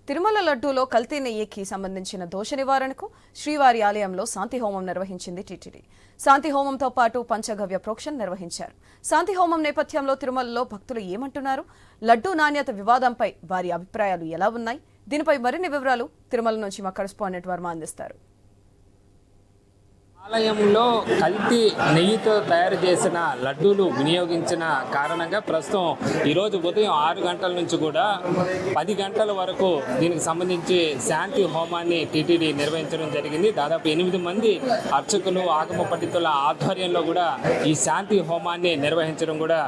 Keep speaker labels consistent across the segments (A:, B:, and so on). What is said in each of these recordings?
A: తిరుమల లడ్డూలో కల్తీ నెయ్యికి సంబంధించిన దోష నివారణకు శ్రీవారి ఆలయంలో శాంతి హోమం నిర్వహించింది టీటీడీ. శాంతి హోమంతో పాటు పంచగవ్య ప్రోక్షణ నిర్వహించారు. శాంతి హోమం నేపథ్యంలో తిరుమలలో భక్తులు ఏమంటున్నారు, లడ్డూ నాణ్యత వివాదంపై వారి అభిప్రాయాలు ఎలా ఉన్నాయి? దీనిపై మరిన్ని వివరాలు తిరుమల నుంచి మా కరెస్పాండెంట్ వర్మ అందిస్తారు.
B: ఆలయంలో కల్తీ నెయ్యితో తయారు చేసిన లడ్డూలు వినియోగించిన కారణంగా ప్రస్తుతం ఈరోజు ఉదయం 6 గంటల నుంచి కూడా 10 గంటల వరకు దీనికి సంబంధించి శాంతి హోమాన్ని టీటీడీ నిర్వహించడం జరిగింది. దాదాపు 8 మంది అర్చకులు, ఆగమ పండితుల ఆధ్వర్యంలో కూడా ఈ శాంతి హోమాన్ని నిర్వహించడం కూడా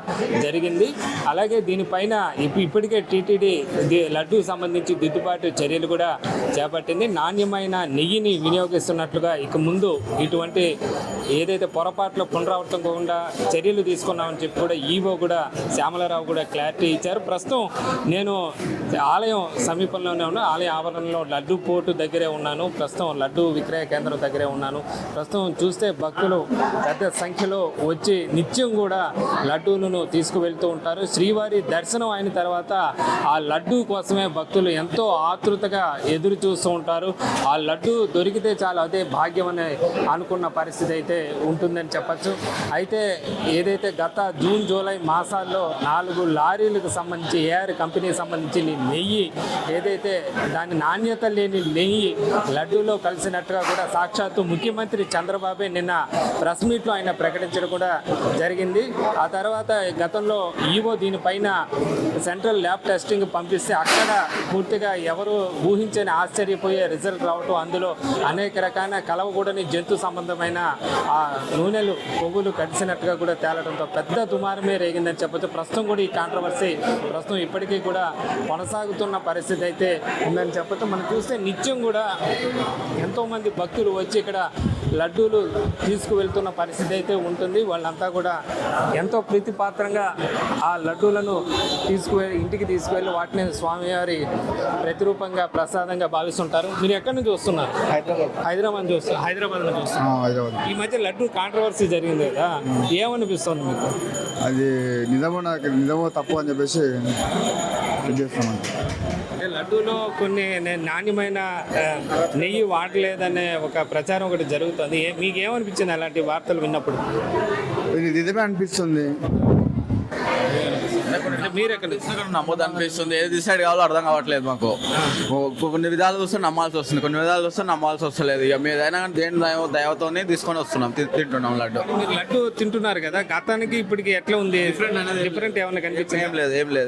B: జరిగింది. అలాగే దీనిపైన ఇప్పటికే టీటీడీ లడ్డూ సంబంధించి దిద్దుబాటు చర్యలు కూడా చేపట్టింది. నాణ్యమైన నెయ్యిని వినియోగిస్తున్నట్లుగా ఇక ముందు ఇటువంటి ఏదైతే పొరపాట్లు పునరావృతం కాకుండా చర్యలు తీసుకున్నామని చెప్పి కూడా ఈవో కూడా శ్యామలరావు కూడా క్లారిటీ ఇచ్చారు. ప్రస్తుతం నేను ఆలయం సమీపంలోనే ఉన్నా, ఆలయ ఆవరణలో లడ్డూ పోర్టు దగ్గరే ఉన్నాను. ప్రస్తుతం లడ్డూ విక్రయ కేంద్రం దగ్గరే ఉన్నాను. ప్రస్తుతం చూస్తే భక్తులు పెద్ద సంఖ్యలో వచ్చి నిత్యం కూడా లడ్డూలను తీసుకువెళ్తూ ఉంటారు. శ్రీవారి దర్శనం అయిన తర్వాత ఆ లడ్డూ కోసమే భక్తులు ఎంతో ఆతృతగా ఎదురు చూస్తూ ఉంటారు. ఆ లడ్డూ దొరికితే చాలు, అదే భాగ్యం అని అనుకున్న పరిస్థితి అయితే ఉంటుందని చెప్పచ్చు. అయితే ఏదైతే గత జూన్, జూలై మాసాల్లో 4 లారీలకు సంబంధించి ఏఆర్ కంపెనీకి సంబంధించి నెయ్యి ఏదైతే దాని నాణ్యత లేని నెయ్యి లడ్డూలో కలిసినట్టుగా కూడా సాక్షాత్తు ముఖ్యమంత్రి చంద్రబాబే నిన్న ప్రెస్ మీట్లో ఆయన ప్రకటించడం కూడా జరిగింది. ఆ తర్వాత గతంలో ఈవో దీనిపైన సెంట్రల్ ల్యాబ్ టెస్టింగ్ పంపిస్తే అక్కడ పూర్తిగా ఎవరు ఊహించని ఆశ్చర్యపోయే రిజల్ట్ రావటం, అందులో అనేక రకాల కలవకూడని జంతు సంబంధమైన ఆ నూనెలు, కొవ్వులు కలిసినట్టుగా కూడా తేలడంతో పెద్ద దుమారమే రేగిందని చెప్పచ్చు. ప్రస్తుతం కూడా ఈ కాంట్రవర్సీ ప్రస్తుతం ఇప్పటికీ కూడా కొనసాగుతున్న పరిస్థితి అయితే ఉందని చెప్పచ్చు. మనం చూస్తే నిత్యం కూడా ఎంతోమంది భక్తులు వచ్చి ఇక్కడ లడ్డూలు తీసుకువెళ్తున్న పరిస్థితి అయితే ఉంటుంది. వాళ్ళంతా కూడా ఎంతో ప్రీతిపాత్రంగా ఆ లడ్డూలను ఇంటికి తీసుకువెళ్ళి వాటిని స్వామివారి ప్రతిరూపంగా ప్రసాదంగా భావిస్తుంటారు. మీరు ఎక్కడి నుంచి వస్తున్నారు? హైదరాబాద్ నుంచి వస్తున్నారు. ఈ మధ్య లడ్డూ కాంట్రవర్సీ జరిగింది కదా, ఏమనిపిస్తుంది మీకు?
C: అది నిజమో తప్పు అని చెప్పేసి చేస్తామండి.
B: అంటే లడ్డూలో కొన్ని నాణ్యమైన నెయ్యి వాడలేదనే ఒక ప్రచారం ఒకటి జరుగుతుంది. మీకు ఏమనిపించింది అలాంటి వార్తలు విన్నప్పుడు?
C: ఇది నిజమే అనిపిస్తుంది.
B: మీరు ఎక్కడ
D: నమ్మొద్దు అనిపిస్తుంది. ఏది డిసైడ్ కావాలో అర్థం కావట్లేదు మాకు. కొన్ని విధాలు చూస్తే నమ్మాల్సి వస్తుంది, కొన్ని విధాలు చూస్తే నమ్మాల్సి వస్తలేదు. ఇక మీరు ఏదైనా కానీ దేని దైవతోనే తీసుకొని వస్తున్నాం, తింటున్నాం లడ్డు.
B: మీరు లడ్డు తింటున్నారు కదా, గతానికి ఇప్పటికి ఎట్లా ఉంది? డిఫరెంట్ ఏమైనా కనిపించింది?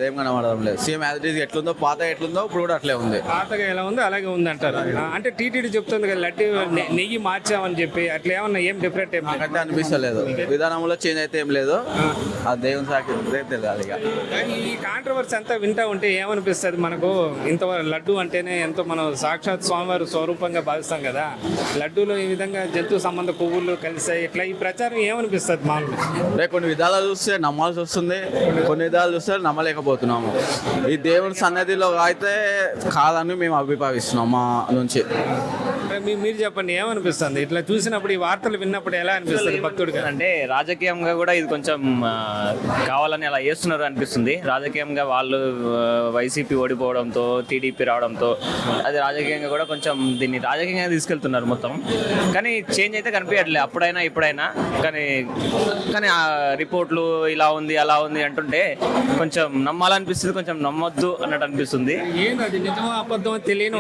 D: ఏం కనబడడం లేదు. సేమ్ యాజ్ ఇట్ ఈజ్ ఎట్లుందో, పాత ఎట్లుందో ఇప్పుడు కూడా అట్లే ఉంది.
B: పాతగా ఎలా ఉందో అలాగే ఉంది అంటారు. అంటే టీటీడీ చెప్తుంది కదా లడ్డు నెయ్యి మార్చామని చెప్పి, అట్లా ఏమన్నా ఏం డిఫరెంట్
D: నాకంటే అనిపిస్తలేదు. విధానంలో చేంజ్ అయితే ఏం లేదు. ఆ దేవుని సాకి తెలియాలి. ఇక
B: ఈ కాంట్రవర్సీ అంతా వింటా ఉంటే ఏమనిపిస్తుంది మనకు? ఇంతవరకు లడ్డు అంటేనే ఎంతో మనం సాక్షాత్ స్వామివారి స్వరూపంగా భావిస్తాం కదా, లడ్డూలో ఈ విధంగా జంతు సంబంధ పువ్వులు కలిసాయి, ఇట్లా ఈ ప్రచారం ఏమనిపిస్తుంది మామూలుగా?
D: కొన్ని విధాలు చూస్తే నమ్మాల్సి వస్తుంది, కొన్ని విధాలు చూస్తే నమ్మలేకపోతున్నాము. ఈ దేవుని సన్నిధిలో అయితే కాదని మేము అభిప్రాయిస్తున్నాం మా నుంచి.
B: మీరు చెప్పండి, ఏమనిపిస్తుంది ఇట్లా చూసినప్పుడు, ఈ వార్తలు విన్నప్పుడు ఎలా అనిపిస్తుంది భక్తుడిగా?
E: అంటే రాజకీయంగా కూడా ఇది కొంచెం కావాలని అలా చేస్తున్నారు అనిపిస్తుంది. రాజకీయంగా వాళ్ళు వైసీపీ ఓడిపోవడంతో, టీడీపీ రావడంతో అది రాజకీయంగా కూడా కొంచెం దీన్ని రాజకీయంగా తీసుకెళ్తున్నారు మొత్తం. కానీ చేంజ్ అయితే కనిపించట్లేదు అప్పుడైనా ఇప్పుడైనా. కానీ ఆ రిపోర్ట్లు ఇలా ఉంది అలా ఉంది అంటుంటే కొంచెం నమ్మాలనిపిస్తుంది, కొంచెం నమ్మొద్దు అన్నట్టు అనిపిస్తుంది.
B: ఏంది నిజమో అబద్ధమో తెలియని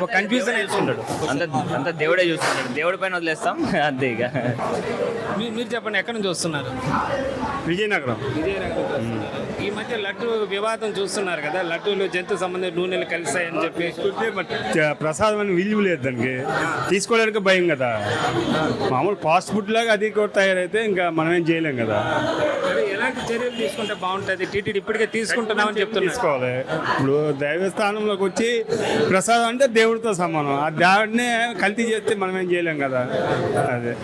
B: ఒక కన్ఫ్యూజన్ వేసుకుంటాడు.
E: అంత దేవుడే చూస్తున్నాడు, దేవుడి పైన వదిలేస్తాం అంతే. ఇక
B: మీరు చెప్పండి, ఎక్కడి నుంచి వస్తున్నారు?
F: విజయనగరం.
B: ఈ మధ్య లడ్డు వివాదం చూస్తున్నారు కదా, లడ్డూలు జంతు సంబంధించిన నూనెలు కలిసాయని చెప్పి.
F: ప్రసాదం అని విలువ లేదు, దానికి తీసుకోవడానికి భయం కదా. మామూలు ఫాస్ట్ ఫుడ్ లాగా అది కూడా తయారైతే ఇంకా మనం ఏం చేయలేం కదా.
B: ఎలాంటి చర్యలు తీసుకుంటే బాగుంటుంది? టీటీడీ ఇప్పటికే తీసుకుంటున్నామని చెప్తున్నారు.
F: తీసుకోవాలి. ఇప్పుడు దైవస్థానంలోకి వచ్చి ప్రసాదం అంటే దేవుడితో సమానం. ఆ దేవుడినే కల్తీ చేస్తే మనం ఏం చేయలేం కదా. అదే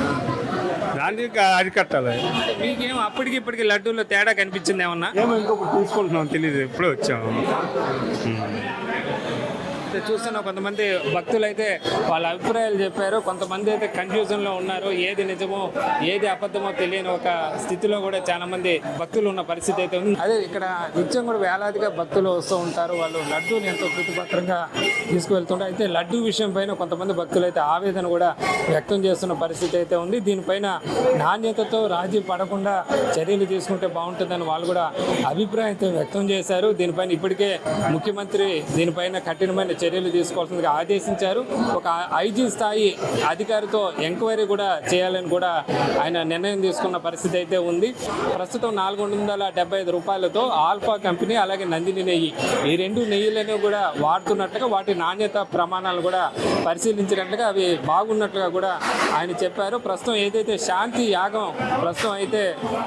F: దాన్ని అరికట్టాలి.
B: మీకేం అప్పటికి ఇప్పటికి లడ్డూలో తేడా కనిపించింది ఏమన్నా?
F: ఏమో ఇంకొకటి తీసుకుంటున్నాం, తెలియదు, ఎప్పుడో వచ్చాము.
B: అయితే చూస్తున్న కొంతమంది భక్తులు అయితే వాళ్ళ అభిప్రాయాలు చెప్పారు. కొంతమంది అయితే కన్ఫ్యూజన్లో ఉన్నారు. ఏది నిజమో ఏది అబద్ధమో తెలియని ఒక స్థితిలో కూడా చాలా మంది భక్తులు ఉన్న పరిస్థితి అయితే ఉంది. అదే ఇక్కడ నిత్యం కూడా వేలాదిగా భక్తులు వస్తూ ఉంటారు. వాళ్ళు లడ్డూని ఎంతో ప్రీతిపత్రంగా తీసుకువెళ్తుంటారు. అయితే లడ్డూ విషయం పైన కొంతమంది భక్తులు అయితే ఆవేదన కూడా వ్యక్తం చేస్తున్న పరిస్థితి అయితే ఉంది. దీనిపైన నాణ్యతతో రాజీ పడకుండా చర్యలు తీసుకుంటే బాగుంటుందని వాళ్ళు కూడా అభిప్రాయం అయితే వ్యక్తం చేశారు. దీనిపైన ఇప్పటికే ముఖ్యమంత్రి దీనిపైన కఠినమైన చర్యలు తీసుకోవాల్సిందిగా ఆదేశించారు. ఒక ఐజీ స్థాయి అధికారితో ఎంక్వైరీ కూడా చేయాలని కూడా ఆయన నిర్ణయం తీసుకున్న పరిస్థితి అయితే ఉంది. ప్రస్తుతం 475 రూపాయలతో ఆల్ఫా కంపెనీ అలాగే నందిని నెయ్యి ఈ రెండు నెయ్యిలను కూడా వాడుతున్నట్టుగా వాటి నాణ్యత ప్రమాణాలు కూడా పరిశీలించినట్లుగా అవి బాగున్నట్లుగా కూడా ఆయన చెప్పారు. ప్రస్తుతం ఏదైతే శాంతి యాగం ప్రస్తుతం అయితే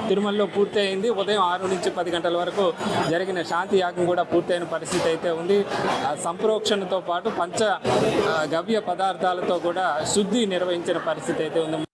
B: తిరుమలలో పూర్తి అయింది. ఉదయం 6 నుంచి 10 గంటల వరకు జరిగిన శాంతి యాగం కూడా పూర్తయిన పరిస్థితి అయితే ఉంది. సంప్రోక్షణతో పాటు పంచ గవ్య పదార్థాలతో కూడా శుద్ధి నిర్వహించిన పరిస్థితి అయితే ఉంది.